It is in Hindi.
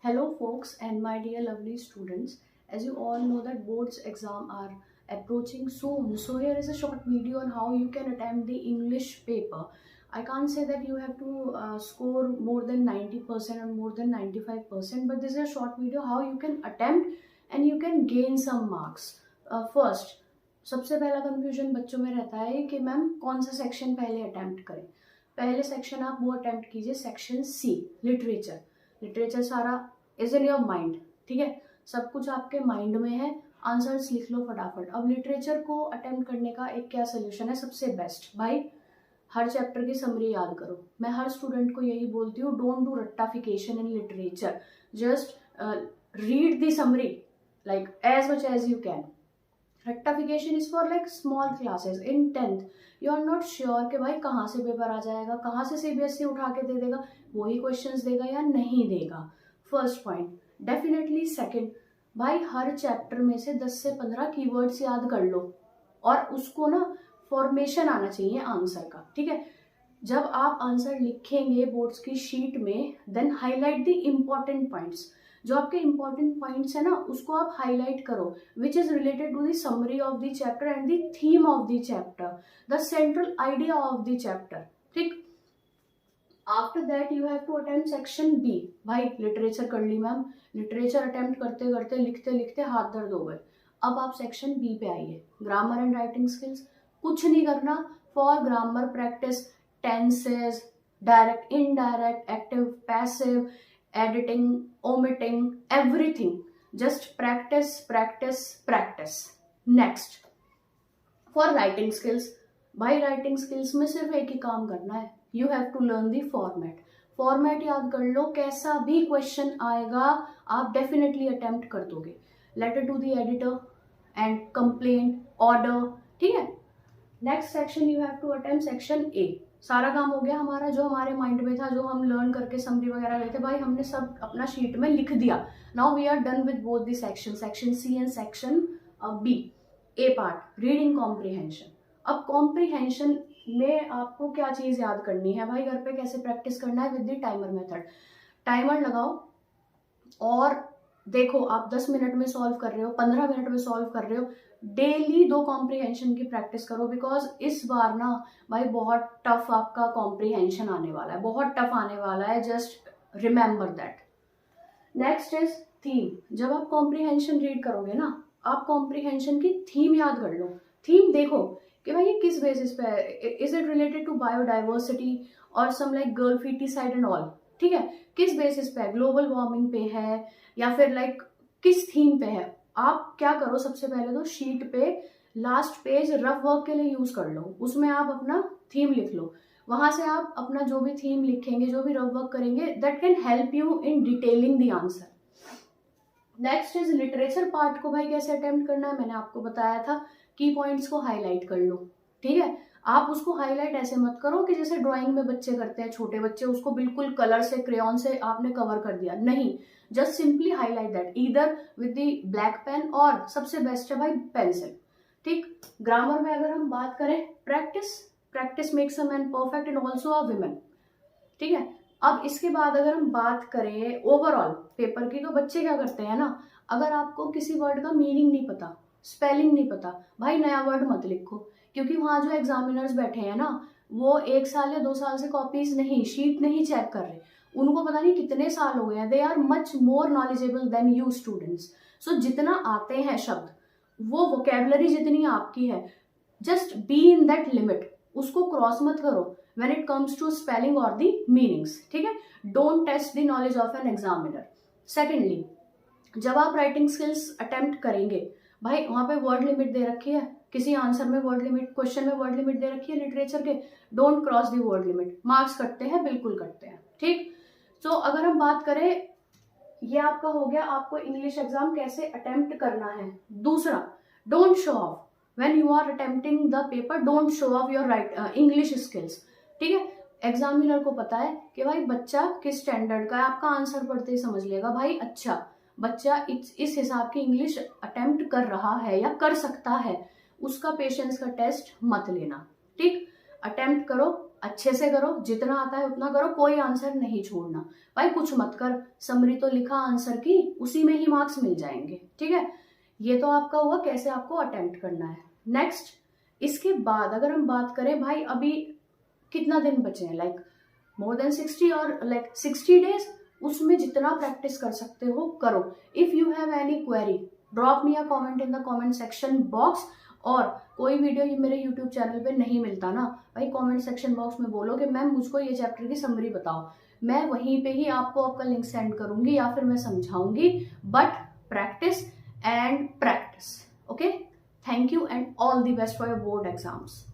Hello folks and my dear lovely students. As you all know that boards exam are approaching soon. So here is a short video on how you can attempt the English paper. I can't say that you have to score more than 90% or more than 95%, but this is a short video how you can attempt and you can gain some marks. First, सबसे पहला कंफ्यूजन बच्चों में रहता है कि मैम कौन सा सेक्शन पहले अटेम्प्ट करें. पहले सेक्शन आप वो अटेम्प्ट कीजिए, सेक्शन सी लिटरेचर. लिटरेचर सारा इज इन योर माइंड, ठीक है, सब कुछ आपके माइंड में है. आंसर्स लिख लो फटाफट. अब लिटरेचर को अटेम्प्ट करने का एक क्या सोल्यूशन है सबसे बेस्ट, भाई हर चैप्टर की समरी याद करो. मैं हर स्टूडेंट को यही बोलती हूँ, डोंट डू रट्टाफिकेशन in literature, just read the summary like as much as you can. Rectification is for like small classes. In 10th you are not sure कि भाई कहाँ से पेपर आ जाएगा, कहाँ से CBSE उठा के दे देगा, वही क्वेश्चंस देगा या नहीं देगा. First point. डेफिनेटली सेकंड, भाई हर चैप्टर में से 10 से 15 कीवर्ड्स याद कर लो और उसको ना फॉर्मेशन आना चाहिए आंसर का, ठीक है. जब आप आंसर लिखेंगे बोर्ड्स की शीट में, then highlight the important points. जो आपके इंपॉर्टेंट पॉइंट्स है ना उसको आप हाईलाइट करो, which is related to the summary of the chapter and the theme of the chapter, the central idea of the chapter, ठीक. After that you have to attempt section B. भाई लिटरेचर कर ली मैम, लिटरेचर अटेम्प्ट करते करते लिखते लिखते हाथ दर्द हो गए. अब आप सेक्शन बी पे आइए, ग्रामर एंड राइटिंग स्किल्स. कुछ नहीं करना. For grammar practice tenses, direct indirect, active passive, editing, omitting, everything. Just practice, practice, practice. Next, for writing skills. भाई writing skills में सिर्फ एक ही काम करना है, you have to learn the format. Format याद कर लो, कैसा भी क्वेश्चन आएगा आप डेफिनेटली अटेम्प्ट कर दोगे. Letter to the editor and complaint order, ठीक है. Next section you have to attempt section A. सारा काम हो गया हमारा, जो हमारे माइंड में था, जो हम लर्न करके समरी वगैरह लेते, भाई हमने सब अपना शीट में लिख दिया. Now we are done with both the section, section C and section B. A part, reading comprehension. अब कॉम्प्रिहेंशन में आपको क्या चीज याद करनी है, भाई घर पे कैसे प्रैक्टिस करना है with the timer method. Timer लगाओ और देखो आप 10 मिनट में सॉल्व कर रहे हो, 15 मिनट में सॉल्व कर रहे हो. डेली 2 कॉम्प्रिहेंशन की प्रैक्टिस करो, बिकॉज इस बार ना भाई बहुत टफ आपका कॉम्प्रिहेंशन आने वाला है, बहुत टफ आने वाला है. Just remember that. Next is theme. जब आप कॉम्प्रिहेंशन रीड करोगे ना, आप कॉम्प्रिहेंशन की थीम याद कर लो. थीम देखो कि भाई ये किस बेसिस पे है. Is it related to biodiversity और some like girl foeticide and all, ठीक है. किस बेसिस पे है, ग्लोबल वार्मिंग पे है या फिर लाइक किस थीम पे है. आप क्या करो, सबसे पहले तो शीट पे लास्ट पेज रफ वर्क के लिए यूज कर लो, उसमें आप अपना थीम लिख लो. वहां से आप अपना जो भी थीम लिखेंगे, जो भी रफ वर्क करेंगे, that can help you in detailing the answer. Next is literature part को भाई कैसे अटेम्प्ट करना है, मैंने आपको बताया था. की पॉइंट्स को हाईलाइट कर लो, ठीक है. आप उसको हाईलाइट ऐसे मत करो कि जैसे ड्राइंग में बच्चे करते हैं, छोटे बच्चे, उसको बिल्कुल कलर से क्रेयॉन से आपने कवर कर दिया, नहीं. Just simply highlight that either with the black pen और सबसे बेस्ट है भाई पेंसिल, ठीक. ग्रामर में अगर हम बात करें, practice makes a man perfect and also a women, ठीक है. अब इसके बाद अगर हम बात करें ओवरऑल पेपर की, तो बच्चे क्या करते हैं ना, अगर आपको किसी वर्ड का मीनिंग नहीं पता, स्पेलिंग नहीं पता, भाई नया वर्ड मत लिखो, क्योंकि वहां जो एग्जामिनर्स बैठे हैं ना, वो 1 साल या 2 साल से कॉपीज नहीं, शीट नहीं चेक कर रहे, उनको पता नहीं कितने साल हो गए हैं. They are much more knowledgeable than you students. So जितना आते हैं शब्द, वो वोकेबलरी जितनी आपकी है, just be in that limit. उसको क्रॉस मत करो when it comes to spelling और दी मीनिंग्स, ठीक है. Don't test the knowledge of an examiner. Secondly, जब आप राइटिंग स्किल्स अटेम्प्ट करेंगे, भाई वहां पे वर्ड लिमिट दे रखी है, किसी आंसर में वर्ड लिमिट, क्वेश्चन में वर्ड लिमिट दे रखी है लिटरेचर के, don't cross the word limit. Marks कटते हैं, बिल्कुल कटते हैं, ठीक. तो अगर हम बात करें, ये आपका हो गया आपको इंग्लिश एग्जाम कैसे अटेम्प्ट करना है. दूसरा, don't show off when you are attempting the paper, don't show off your English skills, ठीक है. एग्जामिनर को पता है कि भाई बच्चा किस स्टैंडर्ड का है, आपका आंसर पढ़ते ही समझ लेगा भाई अच्छा बच्चा इस हिसाब की इंग्लिश अटेम्प्ट कर रहा है या कर सकता है. उसका पेशेंस का टेस्ट मत लेना, ठीक. अटेम्प्ट करो, अच्छे से करो, जितना आता है उतना करो, कोई आंसर नहीं छोड़ना। भाई कुछ मत कर, समरी तो लिखा आंसर की, उसी में ही मार्क्स मिल जाएंगे, ठीक है। ये तो आपका हुआ कैसे आपको अटेम्प्ट करना है। नेक्स्ट, इसके बाद अगर हम बात करें भाई अभी कितना दिन बचे हैं, लाइक मोर देन 60 और लाइक 60 डेज, उसमें जितना प्रैक्टिस कर सकते हो करो। If you have any query drop me a comment in the comment section box. और कोई वीडियो ये मेरे यूट्यूब चैनल पे नहीं मिलता ना भाई, कमेंट सेक्शन बॉक्स में बोलो कि मैम मुझको ये चैप्टर की समरी बताओ, मैं वहीं पे ही आपको आपका लिंक सेंड करूंगी या फिर मैं समझाऊंगी। But practice and practice, okay. Thank you and all the best for your board exams.